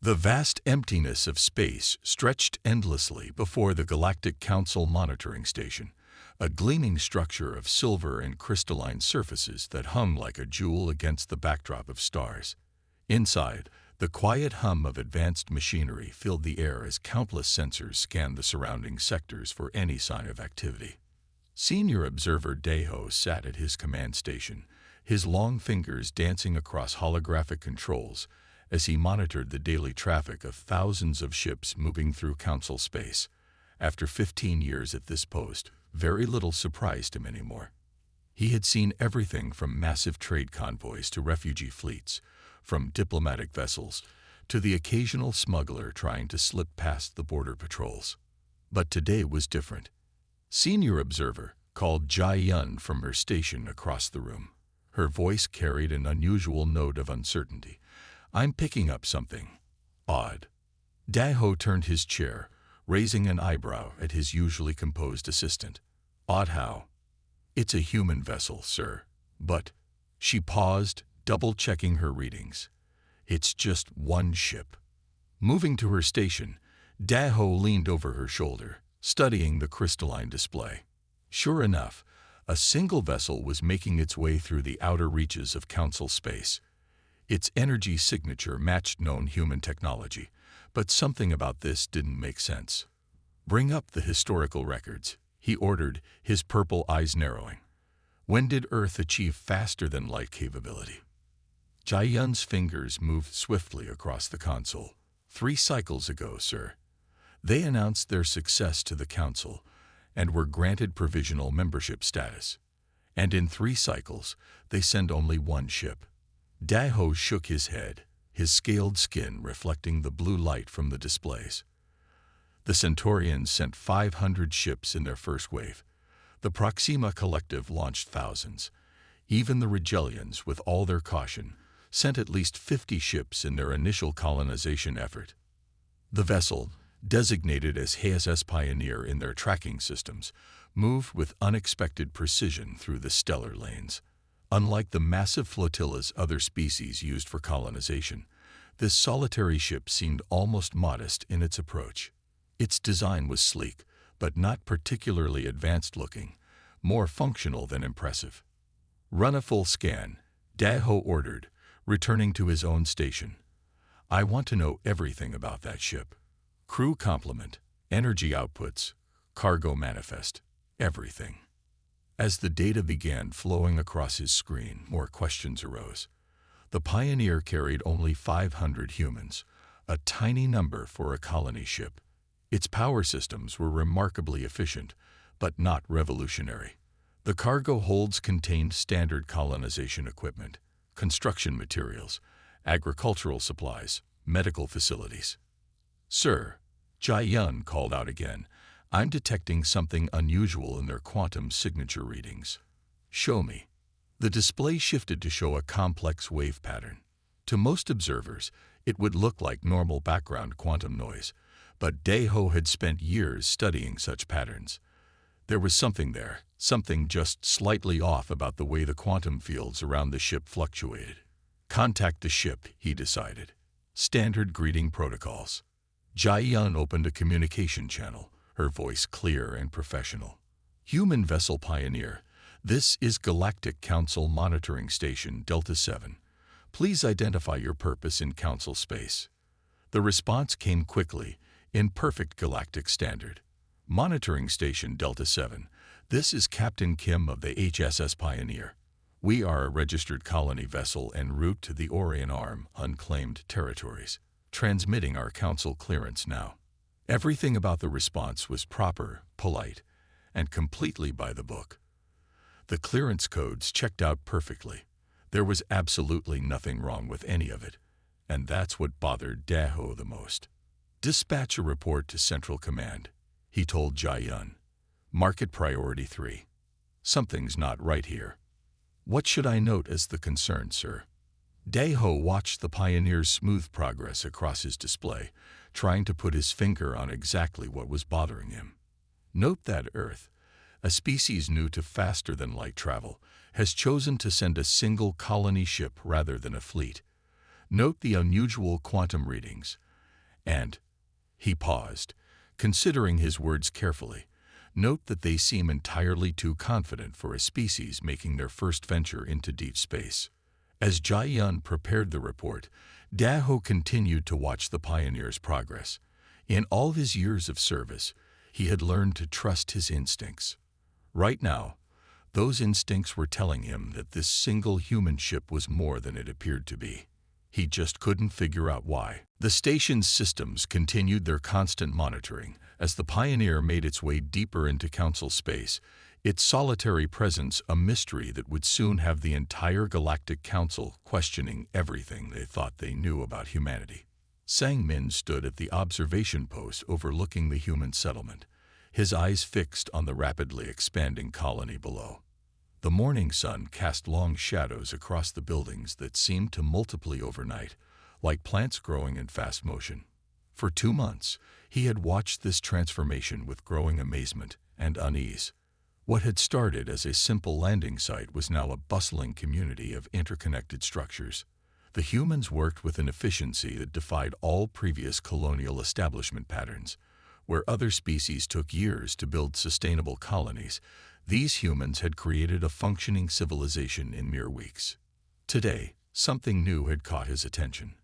The vast emptiness of space stretched endlessly before the Galactic Council monitoring station, a gleaming structure of silver and crystalline surfaces that hung like a jewel against the backdrop of stars. Inside, the quiet hum of advanced machinery filled the air as countless sensors scanned the surrounding sectors for any sign of activity. Senior Observer Daeho sat at his command station, his long fingers dancing across holographic controls as he monitored the daily traffic of thousands of ships moving through Council space. After 15 years at this post, very little surprised him anymore. He had seen everything from massive trade convoys to refugee fleets, from diplomatic vessels to the occasional smuggler trying to slip past the border patrols. But today was different. Senior Observer called Jai Yun from her station across the room. Her voice carried an unusual note of uncertainty. "I'm picking up something odd." Daeho turned his chair, raising an eyebrow at his usually composed assistant. "Odd how?" "It's a human vessel, sir. But—" She paused, double-checking her readings. "It's just one ship." Moving to her station, Daeho leaned over her shoulder, studying the crystalline display. Sure enough, a single vessel was making its way through the outer reaches of Council space. Its energy signature matched known human technology, but something about this didn't make sense. "Bring up the historical records," he ordered, his purple eyes narrowing. "When did Earth achieve faster-than-light capability?" Jai Yun's fingers moved swiftly across the console. 3 cycles ago, sir. They announced their success to the Council and were granted provisional membership status. And in 3 cycles, they send only 1 ship. Daeho shook his head, his scaled skin reflecting the blue light from the displays. The Centaurians sent 500 ships in their first wave. The Proxima Collective launched thousands. Even the Rigelians, with all their caution, sent at least 50 ships in their initial colonization effort. The vessel, designated as HSS Pioneer in their tracking systems, moved with unexpected precision through the stellar lanes. Unlike the massive flotillas other species used for colonization, this solitary ship seemed almost modest in its approach. Its design was sleek, but not particularly advanced-looking, more functional than impressive. "Run a full scan," Daeho ordered, returning to his own station. "I want to know everything about that ship. Crew complement, energy outputs, cargo manifest, everything." As the data began flowing across his screen, more questions arose. The Pioneer carried only 500 humans, a tiny number for a colony ship. Its power systems were remarkably efficient, but not revolutionary. The cargo holds contained standard colonization equipment, construction materials, agricultural supplies, medical facilities. "Sir," Jai Yun called out again, "I'm detecting something unusual in their quantum signature readings." "Show me." The display shifted to show a complex wave pattern. To most observers, it would look like normal background quantum noise, but Daeho had spent years studying such patterns. There was something there, something just slightly off about the way the quantum fields around the ship fluctuated. "Contact the ship," he decided. Standard greeting protocols. Jai Yun opened a communication channel, her voice clear and professional. "Human Vessel Pioneer, this is Galactic Council Monitoring Station Delta 7. Please identify your purpose in Council space." The response came quickly, in perfect galactic standard. "Monitoring Station Delta 7, this is Captain Kim of the HSS Pioneer. We are a registered colony vessel en route to the Orion Arm, unclaimed territories. Transmitting our Council clearance now." Everything about the response was proper, polite, and completely by the book. The clearance codes checked out perfectly. There was absolutely nothing wrong with any of it, and that's what bothered Daeho the most. "Dispatch a report to Central Command," he told Jai Yun. "Market Priority 3. Something's not right here." "What should I note as the concern, sir?" Daeho watched the Pioneer's smooth progress across his display, trying to put his finger on exactly what was bothering him. "Note that Earth, a species new to faster-than-light travel, has chosen to send a single colony ship rather than a fleet. Note the unusual quantum readings. And he paused, considering his words carefully. Note that they seem entirely too confident for a species making their first venture into deep space. As Jai-yun prepared the report, Daho continued to watch the pioneer's progress. In all his years of service, he had learned to trust his instincts. Right now, those instincts were telling him that this single human ship was more than it appeared to be. He just couldn't figure out why. The station's systems continued their constant monitoring. As the Pioneer made its way deeper into Council space, its solitary presence a mystery that would soon have the entire Galactic Council questioning everything they thought they knew about humanity. Sang-min stood at the observation post overlooking the human settlement, his eyes fixed on the rapidly expanding colony below. The morning sun cast long shadows across the buildings that seemed to multiply overnight, like plants growing in fast motion. For 2 months, he had watched this transformation with growing amazement and unease. What had started as a simple landing site was now a bustling community of interconnected structures. The humans worked with an efficiency that defied all previous colonial establishment patterns. Where other species took years to build sustainable colonies, these humans had created a functioning civilization in mere weeks. Today, something new had caught his attention.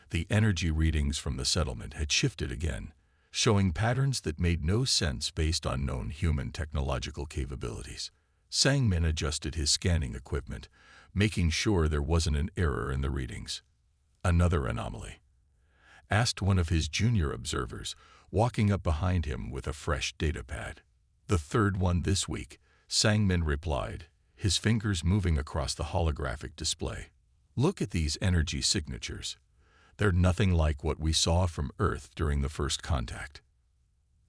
The energy readings from the settlement had shifted again, showing patterns that made no sense based on known human technological capabilities. Sang-min adjusted his scanning equipment, making sure there wasn't an error in the readings. Another anomaly, asked one of his junior observers, walking up behind him with a fresh datapad. The third one this week, Sang-min replied, his fingers moving across the holographic display. Look at these energy signatures. They're nothing like what we saw from Earth during the first contact.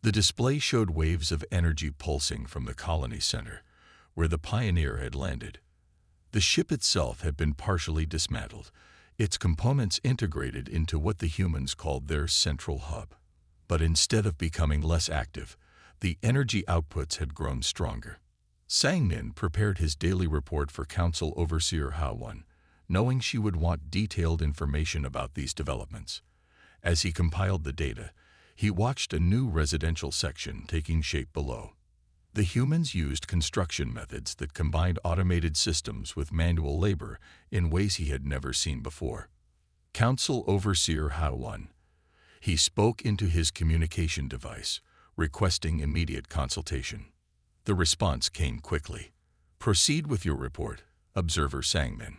The display showed waves of energy pulsing from the colony center, where the Pioneer had landed. The ship itself had been partially dismantled, its components integrated into what the humans called their central hub. But instead of becoming less active, the energy outputs had grown stronger. Sang-min prepared his daily report for Council Overseer Ha-won, knowing she would want detailed information about these developments. As he compiled the data, he watched a new residential section taking shape below. The humans used construction methods that combined automated systems with manual labor in ways he had never seen before. Council Overseer Ha-won. He spoke into his communication device, requesting immediate consultation. The response came quickly. Proceed with your report, Observer Sang-min.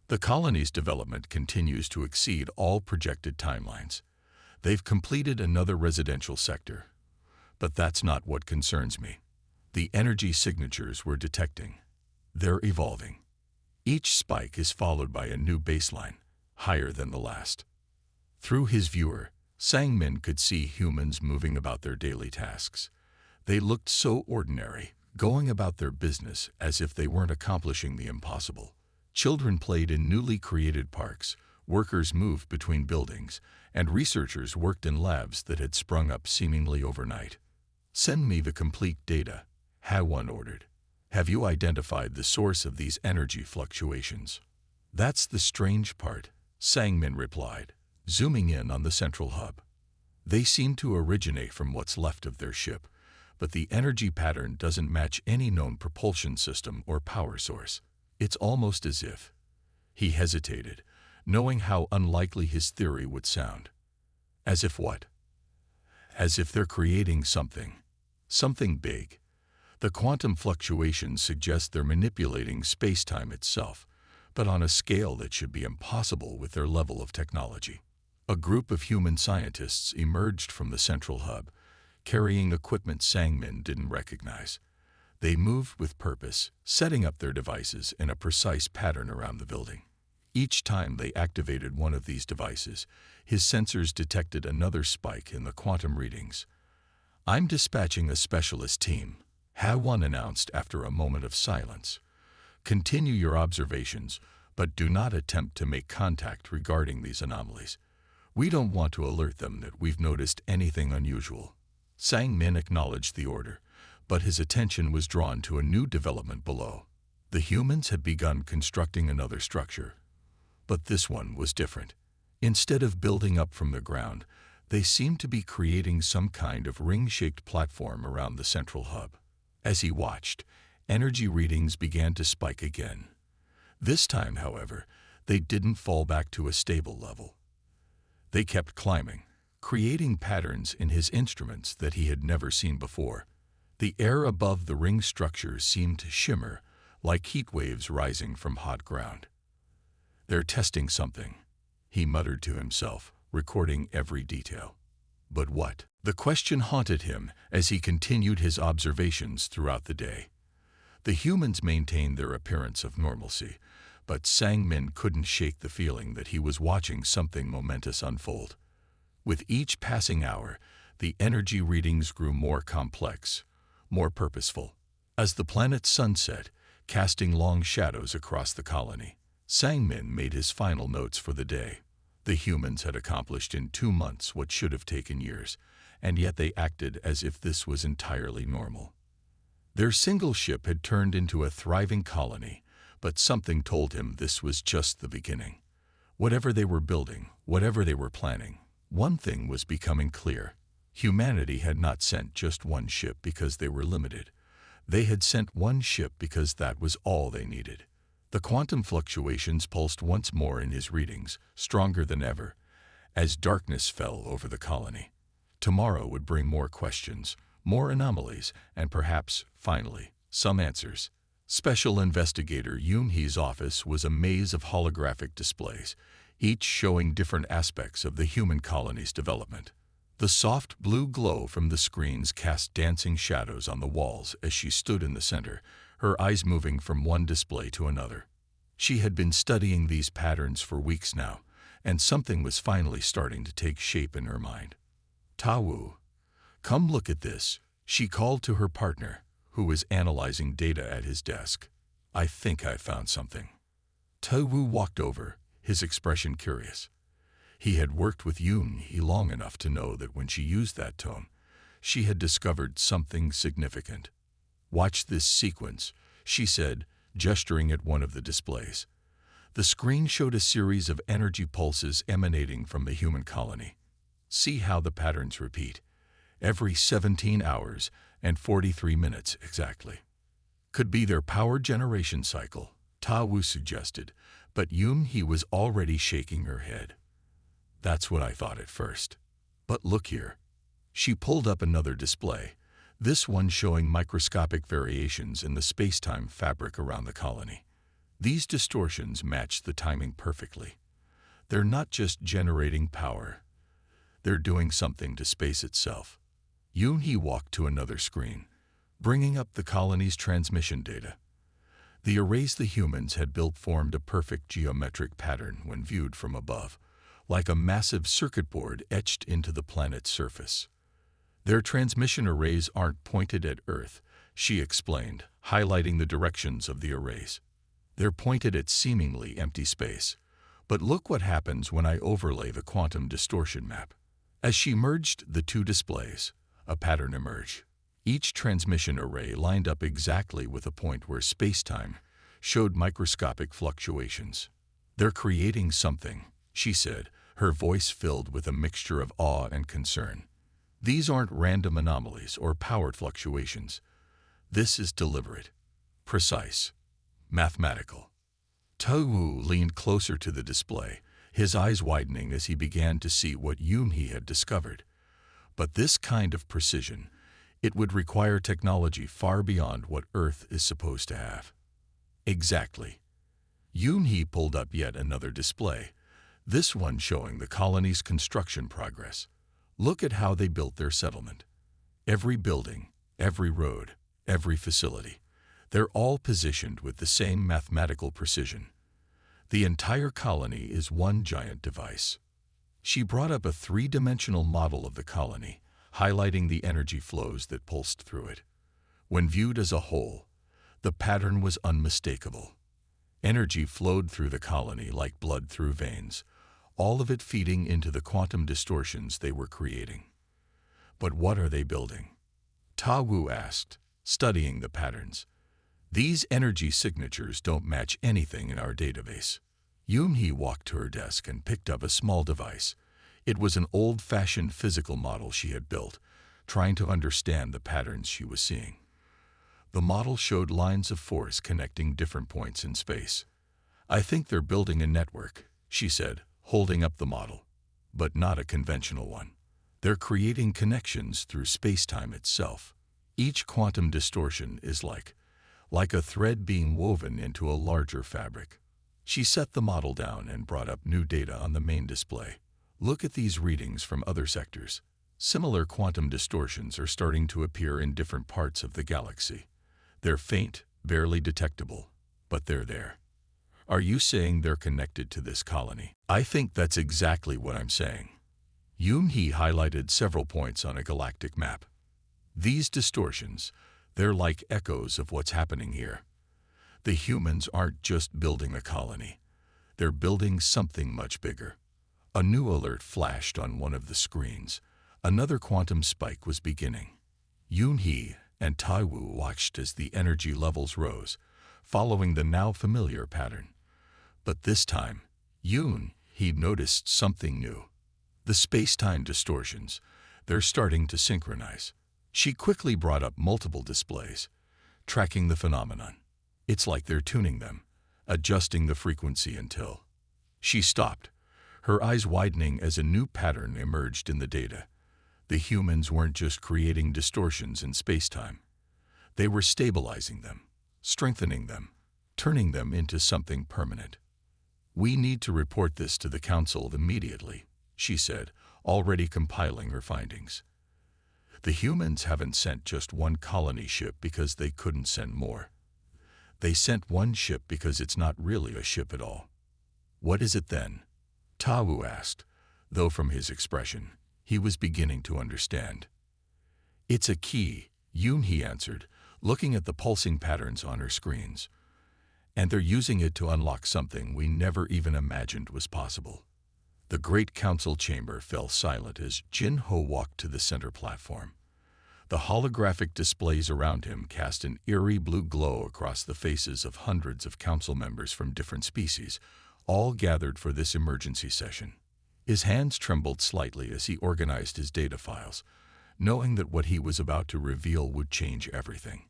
The colony's development continues to exceed all projected timelines. They've completed another residential sector. But that's not what concerns me. The energy signatures we're detecting. They're evolving. Each spike is followed by a new baseline, higher than the last. Through his viewer, Sang-min could see humans moving about their daily tasks. They looked so ordinary, going about their business as if they weren't accomplishing the impossible. Children played in newly created parks, workers moved between buildings, and researchers worked in labs that had sprung up seemingly overnight. Send me the complete data, Ha-won ordered. Have you identified the source of these energy fluctuations? That's the strange part, Sang-min replied, zooming in on the central hub. They seem to originate from what's left of their ship, but the energy pattern doesn't match any known propulsion system or power source. It's almost as if. He hesitated, knowing how unlikely his theory would sound. As if what? As if they're creating something big. The quantum fluctuations suggest they're manipulating space-time itself, but on a scale that should be impossible with their level of technology. A group of human scientists emerged from the central hub, carrying equipment Sang-min didn't recognize. They moved with purpose, setting up their devices in a precise pattern around the building. Each time they activated one of these devices, his sensors detected another spike in the quantum readings. I'm dispatching a specialist team, Ha-won announced after a moment of silence. Continue your observations, but do not attempt to make contact regarding these anomalies. We don't want to alert them that we've noticed anything unusual. Sang-min acknowledged the order, but his attention was drawn to a new development below. The humans had begun constructing another structure. But this one was different. Instead of building up from the ground, They seemed to be creating some kind of ring-shaped platform around the central hub. As he watched, energy readings began to spike again. This time, however, they didn't fall back to a stable level. They kept climbing, creating patterns in his instruments that he had never seen before. The air above the ring structure seemed to shimmer, like heat waves rising from hot ground. "They're testing something," he muttered to himself, recording every detail. But what? The question haunted him as he continued his observations throughout the day. The humans maintained their appearance of normalcy, but Sang-min couldn't shake the feeling that he was watching something momentous unfold. With each passing hour, the energy readings grew more complex, more purposeful. As the planet's sun set, casting long shadows across the colony, Sang-min made his final notes for the day. The humans had accomplished in 2 months what should have taken years, and yet they acted as if this was entirely normal. Their single ship had turned into a thriving colony, but something told him this was just the beginning. Whatever they were building, whatever they were planning, one thing was becoming clear. Humanity had not sent just one ship because they were limited. They had sent one ship because that was all they needed. The quantum fluctuations pulsed once more in his readings, stronger than ever, as darkness fell over the colony. Tomorrow would bring more questions, more anomalies, and perhaps, finally, some answers. Special Investigator Yoon-hee's office was a maze of holographic displays, each showing different aspects of the human colony's development. The soft blue glow from the screens cast dancing shadows on the walls as she stood in the center, her eyes moving from one display to another. She had been studying these patterns for weeks now, and something was finally starting to take shape in her mind. "Ta-Woo, come look at this," she called to her partner, who was analyzing data at his desk. "I think I found something." Ta-Woo walked over, his expression curious. He had worked with Yoon-hee long enough to know that when she used that tone, she had discovered something significant. "Watch this sequence," she said, gesturing at one of the displays. The screen showed a series of energy pulses emanating from the human colony. "See how the patterns repeat, every 17 hours and 43 minutes exactly." "Could be their power generation cycle," Ta-Woo suggested, but Yoon-hee was already shaking her head. "That's what I thought at first. But look here." She pulled up another display, this one showing microscopic variations in the space-time fabric around the colony. These distortions matched the timing perfectly. They're not just generating power. They're doing something to space itself. Yoon-hee walked to another screen, bringing up the colony's transmission data. The arrays the humans had built formed a perfect geometric pattern when viewed from above, like a massive circuit board etched into the planet's surface. "Their transmission arrays aren't pointed at Earth," she explained, highlighting the directions of the arrays. "They're pointed at seemingly empty space. But look what happens when I overlay the quantum distortion map." As she merged the two displays, a pattern emerged. Each transmission array lined up exactly with a point where space-time showed microscopic fluctuations. "They're creating something," she said, her voice filled with a mixture of awe and concern. "These aren't random anomalies or powered fluctuations. This is deliberate, precise, mathematical." Ta-Woo leaned closer to the display, his eyes widening as he began to see what Yoon-hee had discovered. But this kind of precision, it would require technology far beyond what Earth is supposed to have. "Exactly." Yoon-hee pulled up yet another display, this one showing the colony's construction progress. "Look at how they built their settlement. Every building, every road, every facility. They're all positioned with the same mathematical precision. The entire colony is one giant device." She brought up a 3-dimensional model of the colony, highlighting the energy flows that pulsed through it. When viewed as a whole, the pattern was unmistakable. Energy flowed through the colony like blood through veins, all of it feeding into the quantum distortions they were creating. "But what are they building?" Ta-Woo asked, studying the patterns. "These energy signatures don't match anything in our database." Yoon-hee walked to her desk and picked up a small device. It was an old-fashioned physical model she had built, trying to understand the patterns she was seeing. The model showed lines of force connecting different points in space. "I think they're building a network," she said, holding up the model, "but not a conventional one. They're creating connections through space-time itself. Each quantum distortion is like a thread being woven into a larger fabric." She set the model down and brought up new data on the main display. "Look at these readings from other sectors. Similar quantum distortions are starting to appear in different parts of the galaxy. They're faint, barely detectable, but they're there. Are you saying they're connected to this colony?" "I think that's exactly what I'm saying." Yoon-hee highlighted several points on a galactic map. "These distortions, they're like echoes of what's happening here. The humans aren't just building a colony. They're building something much bigger." A new alert flashed on one of the screens. Another quantum spike was beginning. Yoon-hee and Taiwu watched as the energy levels rose, following the now familiar pattern. But this time, Yoon-hee noticed something new. The space-time distortions, they're starting to synchronize. She quickly brought up multiple displays, tracking the phenomenon. It's like they're tuning them, adjusting the frequency until... She stopped, her eyes widening as a new pattern emerged in the data. The humans weren't just creating distortions in space-time. They were stabilizing them, strengthening them, turning them into something permanent. "We need to report this to the Council immediately," she said, already compiling her findings. "The humans haven't sent just one colony ship because they couldn't send more. They sent one ship because it's not really a ship at all." "What is it then?" Tawu asked, though from his expression, he was beginning to understand. "It's a key," Yoon-hee answered, looking at the pulsing patterns on her screens. "And they're using it to unlock something we never even imagined was possible." The Great Council chamber fell silent as Jin-ho walked to the center platform. The holographic displays around him cast an eerie blue glow across the faces of hundreds of council members from different species, all gathered for this emergency session. His hands trembled slightly as he organized his data files, knowing that what he was about to reveal would change everything.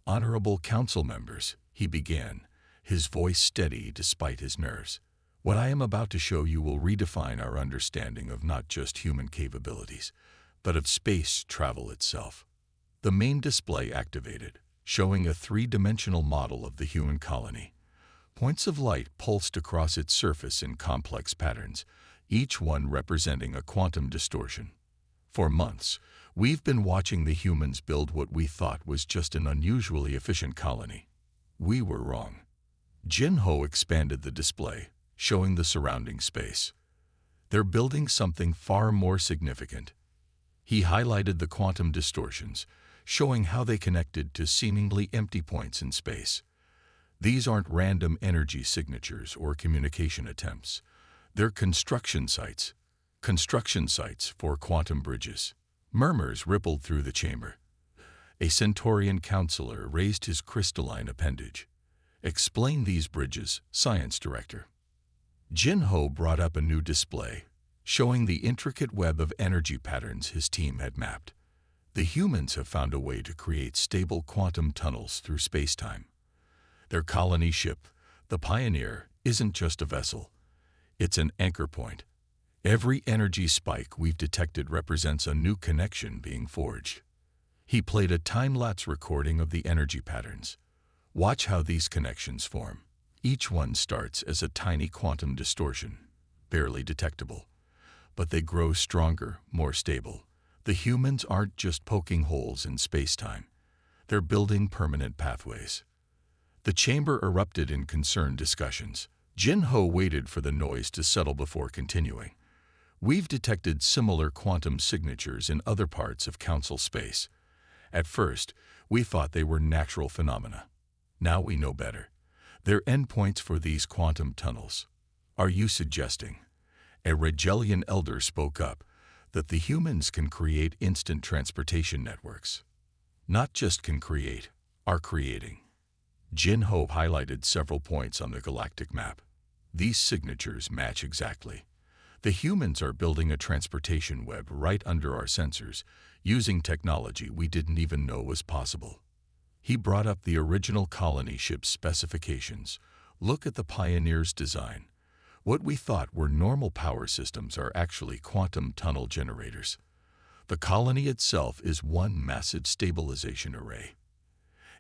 "Honorable council members," he began, his voice steady despite his nerves. "What I am about to show you will redefine our understanding of not just human capabilities, but of space travel itself." The main display activated, showing a three-dimensional model of the human colony. Points of light pulsed across its surface in complex patterns, each one representing a quantum distortion. "For months, we've been watching the humans build what we thought was just an unusually efficient colony. We were wrong." Jin-ho expanded the display, showing the surrounding space. "They're building something far more significant." He highlighted the quantum distortions, showing how they connected to seemingly empty points in space. These aren't random energy signatures or communication attempts. They're construction sites for quantum bridges. Murmurs rippled through the chamber. A Centaurian counselor raised his crystalline appendage. "Explain these bridges, Science Director." Jin-ho brought up a new display, showing the intricate web of energy patterns his team had mapped. "The humans have found a way to create stable quantum tunnels through space-time. Their colony ship, the Pioneer, isn't just a vessel. It's an anchor point. Every energy spike we've detected represents a new connection being forged." He played a time-lapse recording of the energy patterns. "Watch how these connections form. Each one starts as a tiny quantum distortion, barely detectable. But they grow stronger, more stable. The humans aren't just poking holes in space-time. They're building permanent pathways." The chamber erupted in concerned discussions. Jin-ho waited for the noise to settle before continuing. "We've detected similar quantum signatures in other parts of Council space. At first, we thought they were natural phenomena. Now we know better. They're endpoints for these quantum tunnels." "Are you suggesting," a Regelian elder spoke up, "that the humans can create instant transportation networks?" "Not just can create, are creating." Jin-ho highlighted several points on the galactic map. "These signatures match exactly. The humans are building a transportation web right under our sensors, using technology we didn't even know was possible. He brought up the original colony ship's specifications. Look at the Pioneer's design. What we thought were normal power systems are actually quantum tunnel generators. The colony itself is one massive stabilization array.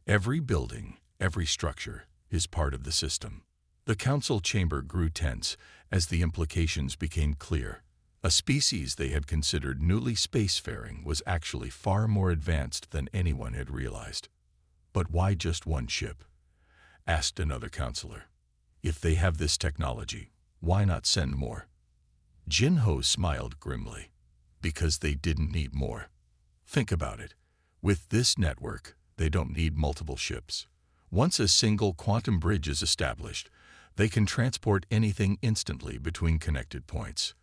Every building, every structure, is part of the system. The council chamber grew tense as the implications became clear. A species they had considered newly spacefaring was actually far more advanced than anyone had realized. But why just one ship? Asked another counselor. If they have this technology, why not send more? Jin-Ho smiled grimly. Because they didn't need more. Think about it. With this network, they don't need multiple ships. Once a single quantum bridge is established, they can transport anything instantly between connected points.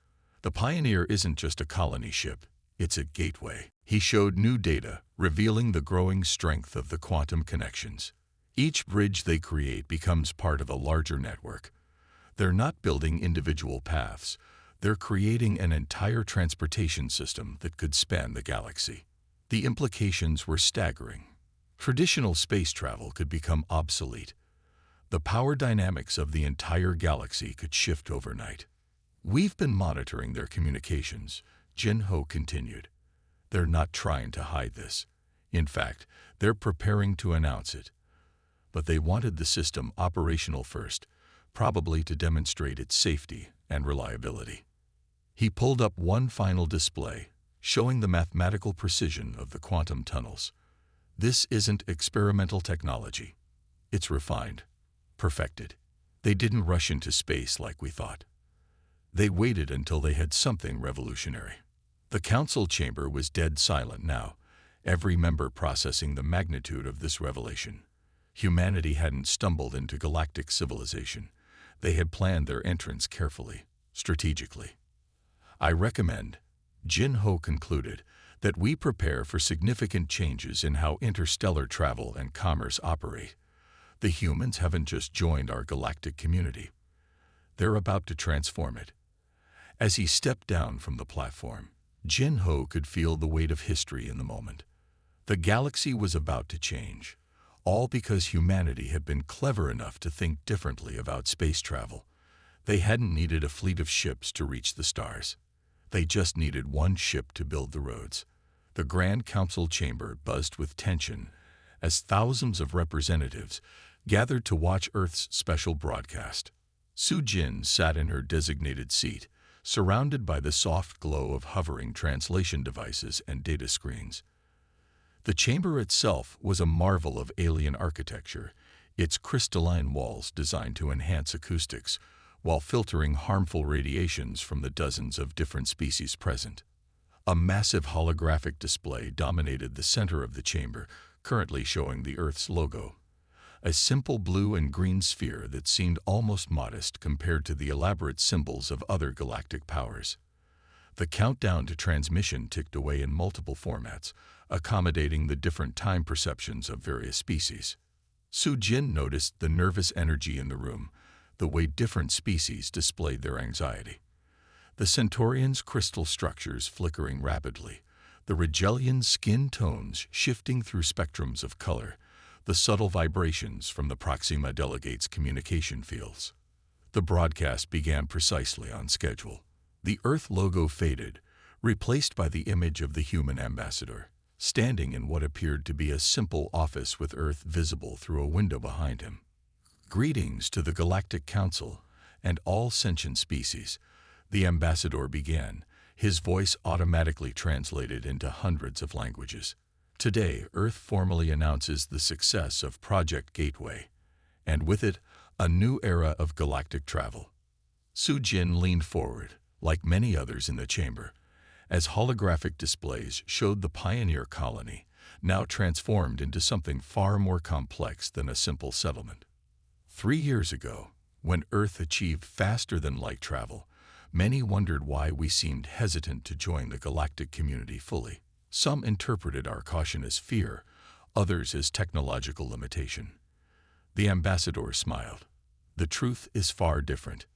The Pioneer isn't just a colony ship, it's a gateway. He showed new data, revealing the growing strength of the quantum connections. Each bridge they create becomes part of a larger network. They're not building individual paths. They're creating an entire transportation system that could span the galaxy. The implications were staggering. Traditional space travel could become obsolete. The power dynamics of the entire galaxy could shift overnight. We've been monitoring their communications, Jin-Ho continued. They're not trying to hide this. In fact, they're preparing to announce it. But they wanted the system operational first, probably to demonstrate its safety and reliability. He pulled up one final display, showing the mathematical precision of the quantum tunnels. This isn't experimental technology. It's refined, perfected. They didn't rush into space like we thought. They waited until they had something revolutionary. The council chamber was dead silent now, every member processing the magnitude of this revelation. Humanity hadn't stumbled into galactic civilization. They had planned their entrance carefully, strategically. I recommend, Jin-Ho concluded, that we prepare for significant changes in how interstellar travel and commerce operate. The humans haven't just joined our galactic community. They're about to transform it. As he stepped down from the platform, Jin-Ho could feel the weight of history in the moment. The galaxy was about to change, all because humanity had been clever enough to think differently about space travel. They hadn't needed a fleet of ships to reach the stars. They just needed one ship to build the roads. The Grand Council chamber buzzed with tension as thousands of representatives gathered to watch Earth's special broadcast. Su-Jin sat in her designated seat, surrounded by the soft glow of hovering translation devices and data screens. The chamber itself was a marvel of alien architecture, its crystalline walls designed to enhance acoustics while filtering harmful radiations from the dozens of different species present. A massive holographic display dominated the center of the chamber, currently showing the Earth's logo. A simple blue and green sphere that seemed almost modest compared to the elaborate symbols of other galactic powers. The countdown to transmission ticked away in multiple formats, accommodating the different time perceptions of various species. Su-Jin noticed the nervous energy in the room, the way different species displayed their anxiety. The Centaurians' crystal structures flickering rapidly, the Rigelians' skin tones shifting through spectrums of color, the subtle vibrations from the Proxima delegates' communication fields. The broadcast began precisely on schedule. The Earth logo faded, replaced by the image of the human ambassador, standing in what appeared to be a simple office with Earth visible through a window behind him. Greetings to the Galactic Council and all sentient species, the ambassador began, his voice automatically translated into hundreds of languages. Today, Earth formally announces the success of Project Gateway, and with it, a new era of galactic travel. Su-Jin leaned forward, like many others in the chamber, as holographic displays showed the pioneer colony, now transformed into something far more complex than a simple settlement. 3 years ago, when Earth achieved faster-than-light travel, many wondered why we seemed hesitant to join the galactic community fully. Some interpreted our caution as fear, others as technological limitation. The ambassador smiled. The truth is far different.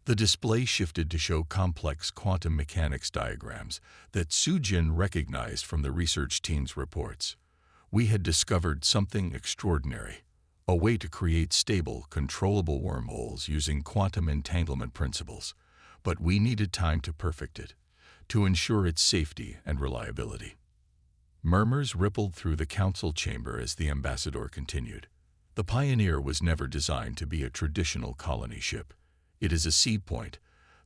The display shifted to show complex quantum mechanics diagrams that Sujin recognized from the research team's reports. We had discovered something extraordinary, a way to create stable, controllable wormholes using quantum entanglement principles. But we needed time to perfect it, to ensure its safety and reliability. Murmurs rippled through the council chamber as the ambassador continued. The Pioneer was never designed to be a traditional colony ship. It is a seed point,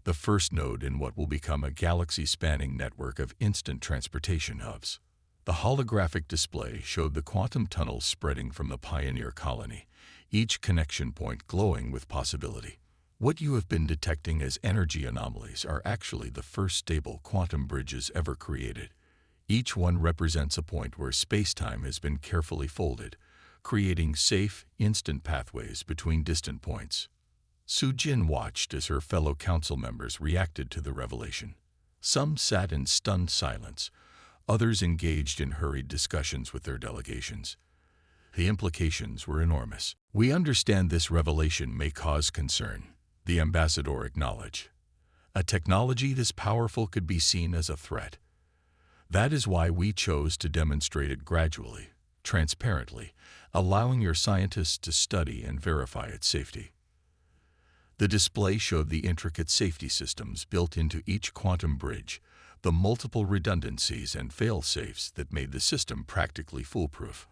the first node in what will become a galaxy-spanning network of instant transportation hubs. The holographic display showed the quantum tunnels spreading from the Pioneer colony, each connection point glowing with possibility. What you have been detecting as energy anomalies are actually the first stable quantum bridges ever created. Each one represents a point where space-time has been carefully folded, creating safe, instant pathways between distant points. Sujin watched as her fellow council members reacted to the revelation. Some sat in stunned silence, others engaged in hurried discussions with their delegations. The implications were enormous. "We understand this revelation may cause concern," the ambassador acknowledged. "A technology this powerful could be seen as a threat. That is why we chose to demonstrate it gradually, transparently, allowing your scientists to study and verify its safety." The display showed the intricate safety systems built into each quantum bridge, the multiple redundancies and fail-safes that made the system practically foolproof.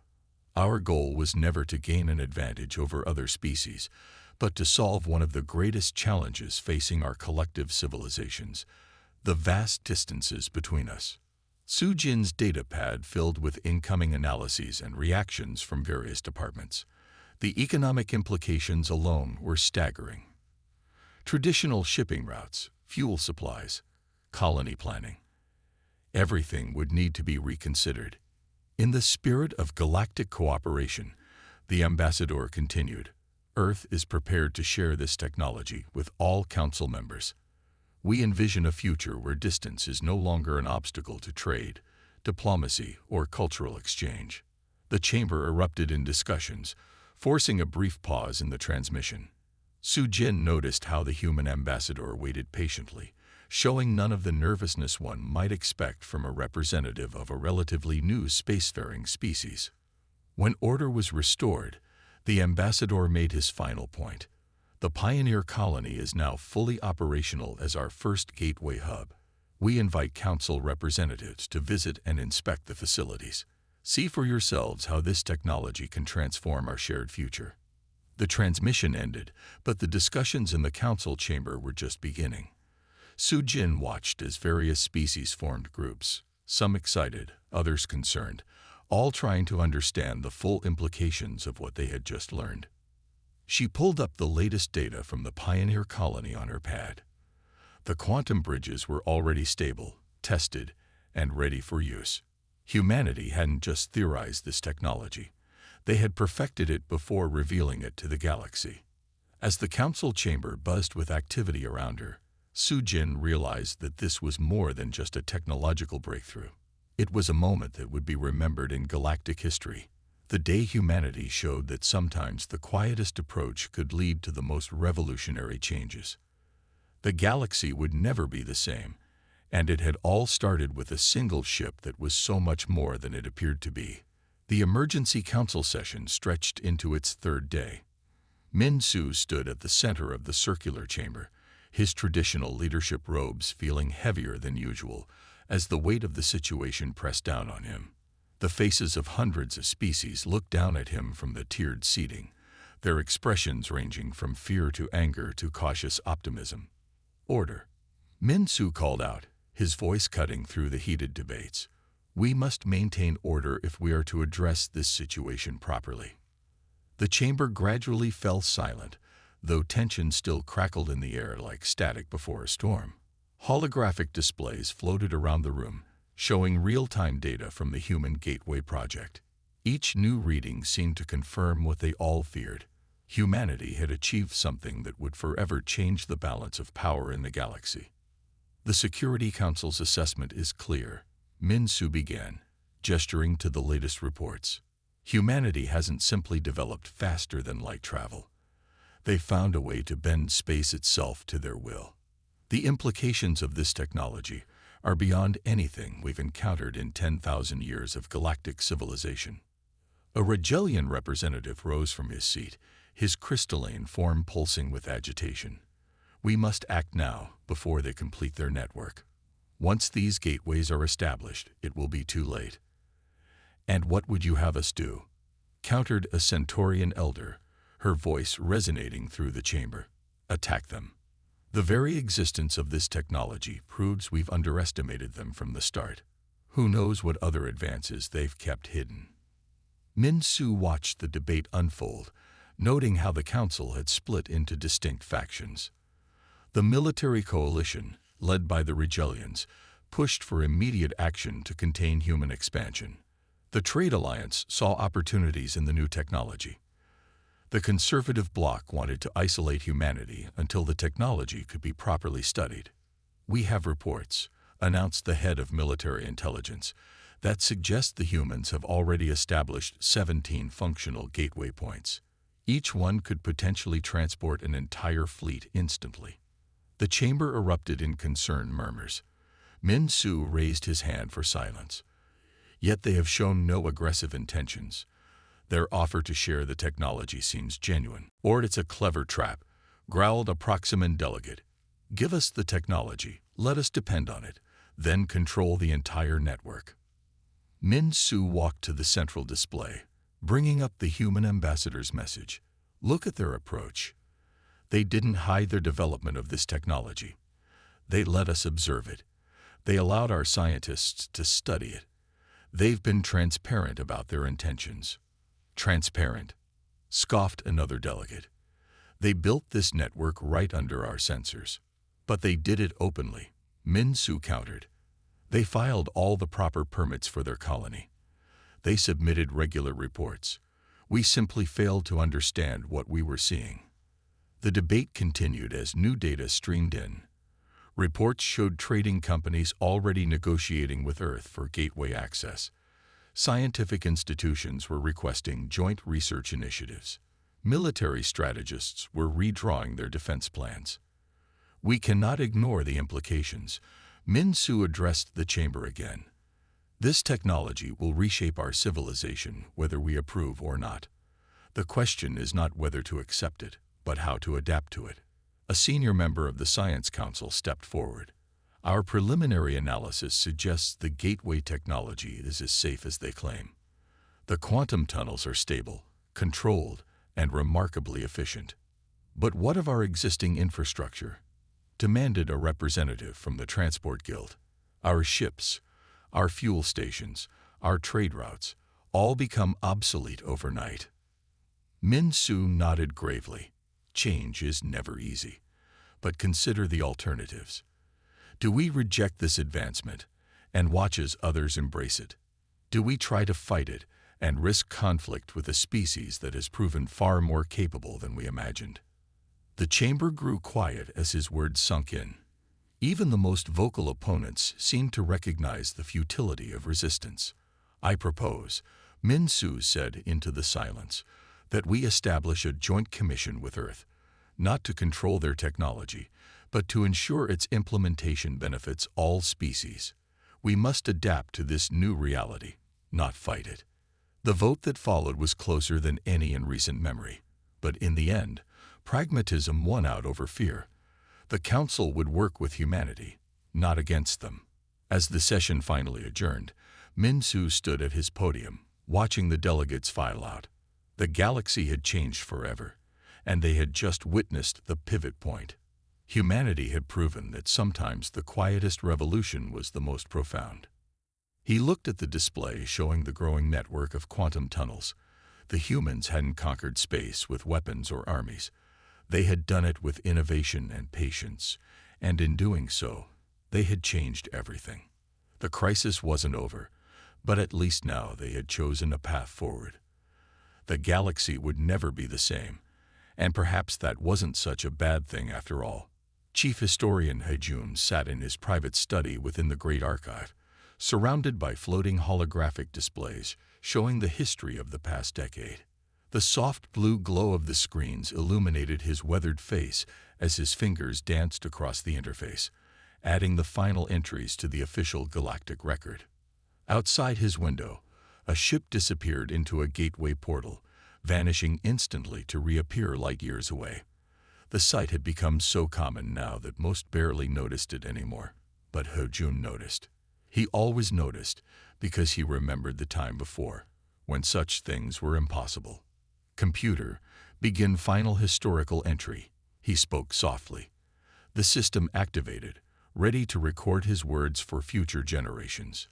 Our goal was never to gain an advantage over other species, but to solve one of the greatest challenges facing our collective civilizations, the vast distances between us. Sujin's datapad filled with incoming analyses and reactions from various departments. The economic implications alone were staggering. Traditional shipping routes, fuel supplies, colony planning. Everything would need to be reconsidered. In the spirit of galactic cooperation, the ambassador continued, Earth is prepared to share this technology with all council members. We envision a future where distance is no longer an obstacle to trade, diplomacy, or cultural exchange. The chamber erupted in discussions, forcing a brief pause in the transmission. Sujin noticed how the human ambassador waited patiently, showing none of the nervousness one might expect from a representative of a relatively new spacefaring species. When order was restored, the ambassador made his final point. The Pioneer colony is now fully operational as our first gateway hub. We invite council representatives to visit and inspect the facilities. See for yourselves how this technology can transform our shared future. The transmission ended, but the discussions in the council chamber were just beginning. Sujin watched as various species formed groups, some excited, others concerned, all trying to understand the full implications of what they had just learned. She pulled up the latest data from the Pioneer colony on her pad. The quantum bridges were already stable, tested, and ready for use. Humanity hadn't just theorized this technology. They had perfected it before revealing it to the galaxy. As the council chamber buzzed with activity around her, Sujin realized that this was more than just a technological breakthrough. It was a moment that would be remembered in galactic history, the day humanity showed that sometimes the quietest approach could lead to the most revolutionary changes. The galaxy would never be the same, and it had all started with a single ship that was so much more than it appeared to be. The emergency council session stretched into its third day. Min-Su stood at the center of the circular chamber, his traditional leadership robes feeling heavier than usual as the weight of the situation pressed down on him. The faces of hundreds of species looked down at him from the tiered seating, their expressions ranging from fear to anger to cautious optimism. "Order," Min-Su called out, his voice cutting through the heated debates. "We must maintain order if we are to address this situation properly." The chamber gradually fell silent, though tension still crackled in the air like static before a storm. Holographic displays floated around the room, showing real-time data from the Human Gateway Project. Each new reading seemed to confirm what they all feared. Humanity had achieved something that would forever change the balance of power in the galaxy. "The Security Council's assessment is clear," Min-Su began, gesturing to the latest reports. "Humanity hasn't simply developed faster than light travel. They found a way to bend space itself to their will. The implications of this technology are beyond anything we've encountered in 10,000 years of galactic civilization. A Rigelian representative rose from his seat, his crystalline form pulsing with agitation. We must act now, before they complete their network. Once these gateways are established, it will be too late. And what would you have us do? Countered a Centaurian elder, her voice resonating through the chamber. Attack them. The very existence of this technology proves we've underestimated them from the start. Who knows what other advances they've kept hidden? Min-Su watched the debate unfold, noting how the council had split into distinct factions. The military coalition, led by the Rigelians, pushed for immediate action to contain human expansion. The Trade Alliance saw opportunities in the new technology. The conservative bloc wanted to isolate humanity until the technology could be properly studied. We have reports, announced the head of military intelligence, that suggest the humans have already established 17 functional gateway points. Each one could potentially transport an entire fleet instantly. The chamber erupted in concerned murmurs. Min-Su raised his hand for silence. Yet they have shown no aggressive intentions. Their offer to share the technology seems genuine. Or it's a clever trap, growled a Proximan delegate. Give us the technology, let us depend on it, then control the entire network. Min-Su walked to the central display, bringing up the human ambassador's message. Look at their approach. They didn't hide their development of this technology. They let us observe it. They allowed our scientists to study it. They've been transparent about their intentions. Transparent, scoffed another delegate. They built this network right under our sensors. But they did it openly, Min-Su countered. They filed all the proper permits for their colony. They submitted regular reports. We simply failed to understand what we were seeing. The debate continued as new data streamed in. Reports showed trading companies already negotiating with Earth for gateway access. Scientific institutions were requesting joint research initiatives. Military strategists were redrawing their defense plans. We cannot ignore the implications. Min-Su addressed the chamber again. This technology will reshape our civilization, whether we approve or not. The question is not whether to accept it, but how to adapt to it. A senior member of the Science Council stepped forward. Our preliminary analysis suggests the gateway technology is as safe as they claim. The quantum tunnels are stable, controlled, and remarkably efficient. But what of our existing infrastructure? Demanded a representative from the Transport Guild. Our ships, our fuel stations, our trade routes, all become obsolete overnight. Min-Su nodded gravely. Change is never easy. But consider the alternatives. Do we reject this advancement and watch as others embrace it? Do we try to fight it and risk conflict with a species that has proven far more capable than we imagined? The chamber grew quiet as his words sunk in. Even the most vocal opponents seemed to recognize the futility of resistance. I propose, Min-Su said into the silence, that we establish a joint commission with Earth, not to control their technology, but to ensure its implementation benefits all species. We must adapt to this new reality, not fight it. The vote that followed was closer than any in recent memory. But in the end, pragmatism won out over fear. The council would work with humanity, not against them. As the session finally adjourned, Min-Su stood at his podium, watching the delegates file out. The galaxy had changed forever, and they had just witnessed the pivot point. Humanity had proven that sometimes the quietest revolution was the most profound. He looked at the display showing the growing network of quantum tunnels. The humans hadn't conquered space with weapons or armies. They had done it with innovation and patience, and in doing so, they had changed everything. The crisis wasn't over, but at least now they had chosen a path forward. The galaxy would never be the same, and perhaps that wasn't such a bad thing after all. Chief Historian Hejun sat in his private study within the Great Archive, surrounded by floating holographic displays showing the history of the past decade. The soft blue glow of the screens illuminated his weathered face as his fingers danced across the interface, adding the final entries to the official galactic record. Outside his window, a ship disappeared into a gateway portal, vanishing instantly to reappear light years away. The sight had become so common now that most barely noticed it anymore. But Hojun noticed. He always noticed because he remembered the time before, when such things were impossible. "Computer, begin final historical entry," he spoke softly. The system activated, ready to record his words for future generations.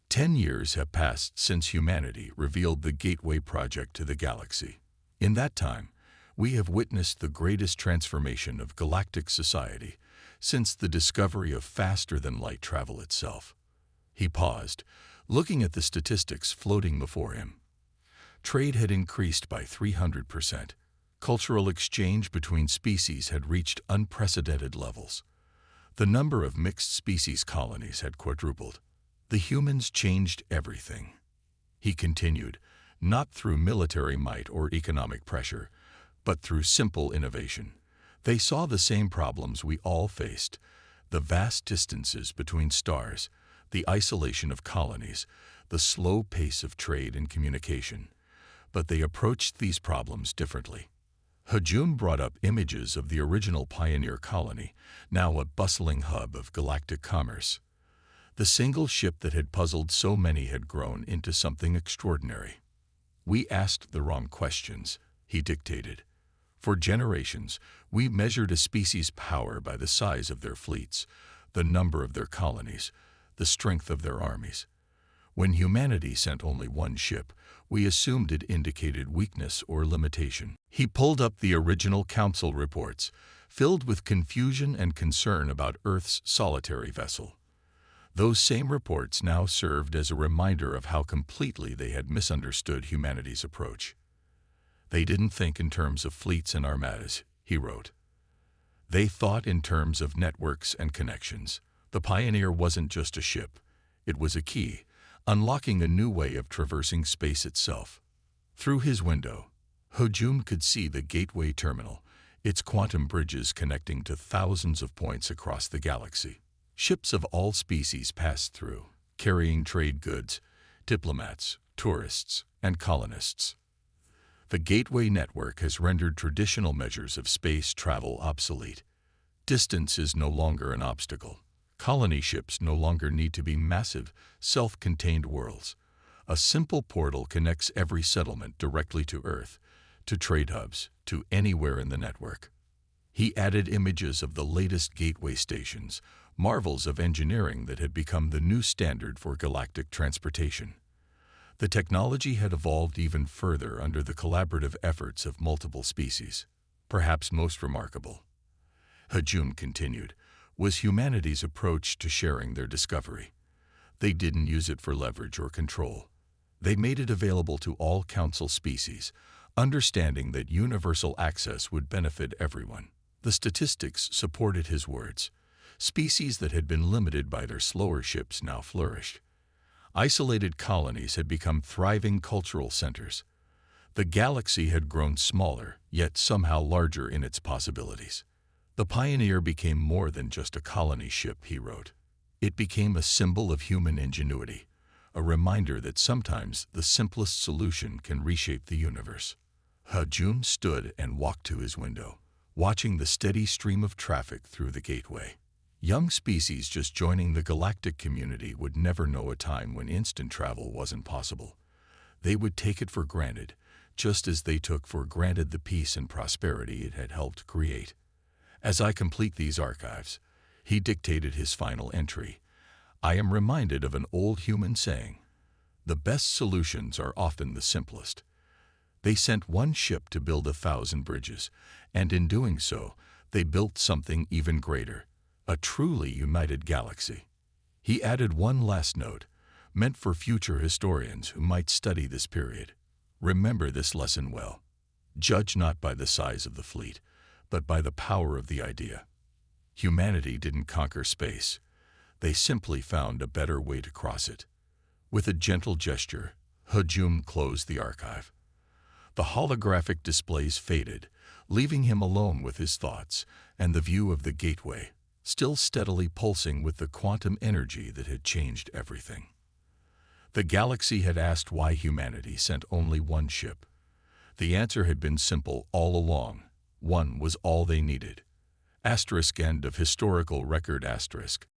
10 years have passed since humanity revealed the Gateway Project to the galaxy. In that time, we have witnessed the greatest transformation of galactic society since the discovery of faster-than-light travel itself. He paused, looking at the statistics floating before him. Trade had increased by 300%. Cultural exchange between species had reached unprecedented levels. The number of mixed-species colonies had quadrupled. The humans changed everything. He continued, not through military might or economic pressure, but through simple innovation. They saw the same problems we all faced: the vast distances between stars, the isolation of colonies, the slow pace of trade and communication. But they approached these problems differently. Hajun brought up images of the original pioneer colony, now a bustling hub of galactic commerce. The single ship that had puzzled so many had grown into something extraordinary. "We asked the wrong questions," he dictated. "For generations, we measured a species' power by the size of their fleets, the number of their colonies, the strength of their armies. When humanity sent only one ship, we assumed it indicated weakness or limitation." He pulled up the original council reports, filled with confusion and concern about Earth's solitary vessel. Those same reports now served as a reminder of how completely they had misunderstood humanity's approach. "They didn't think in terms of fleets and armadas," he wrote. "They thought in terms of networks and connections. The Pioneer wasn't just a ship. It was a key, unlocking a new way of traversing space itself." Through his window, Hojun could see the Gateway Terminal, its quantum bridges connecting to thousands of points across the galaxy. Ships of all species passed through, carrying trade goods, diplomats, tourists, and colonists. The Gateway network has rendered traditional measures of space travel obsolete. Distance is no longer an obstacle. Colony ships no longer need to be massive, self-contained worlds. A simple portal connects every settlement directly to Earth, to trade hubs, to anywhere in the network. He added images of the latest gateway stations, marvels of engineering that had become the new standard for galactic transportation. The technology had evolved even further under the collaborative efforts of multiple species. Perhaps most remarkable, Hajun continued, was humanity's approach to sharing their discovery. They didn't use it for leverage or control. They made it available to all council species, understanding that universal access would benefit everyone. The statistics supported his words. Species that had been limited by their slower ships now flourished. Isolated colonies had become thriving cultural centers. The galaxy had grown smaller, yet somehow larger in its possibilities. The Pioneer became more than just a colony ship, he wrote. It became a symbol of human ingenuity, a reminder that sometimes the simplest solution can reshape the universe. Hajun stood and walked to his window, watching the steady stream of traffic through the gateway. Young species just joining the galactic community would never know a time when instant travel wasn't possible. They would take it for granted, just as they took for granted the peace and prosperity it had helped create. "As I complete these archives," he dictated his final entry, "I am reminded of an old human saying, the best solutions are often the simplest." They sent one ship to build 1,000 bridges, and in doing so, they built something even greater, a truly united galaxy. He added one last note, meant for future historians who might study this period. Remember this lesson well. Judge not by the size of the fleet, but by the power of the idea. Humanity didn't conquer space. They simply found a better way to cross it. With a gentle gesture, Hajum closed the archive. The holographic displays faded, leaving him alone with his thoughts and the view of the gateway, still steadily pulsing with the quantum energy that had changed everything. The galaxy had asked why humanity sent only one ship. The answer had been simple all along. One was all they needed. Asterisk end of historical record asterisk.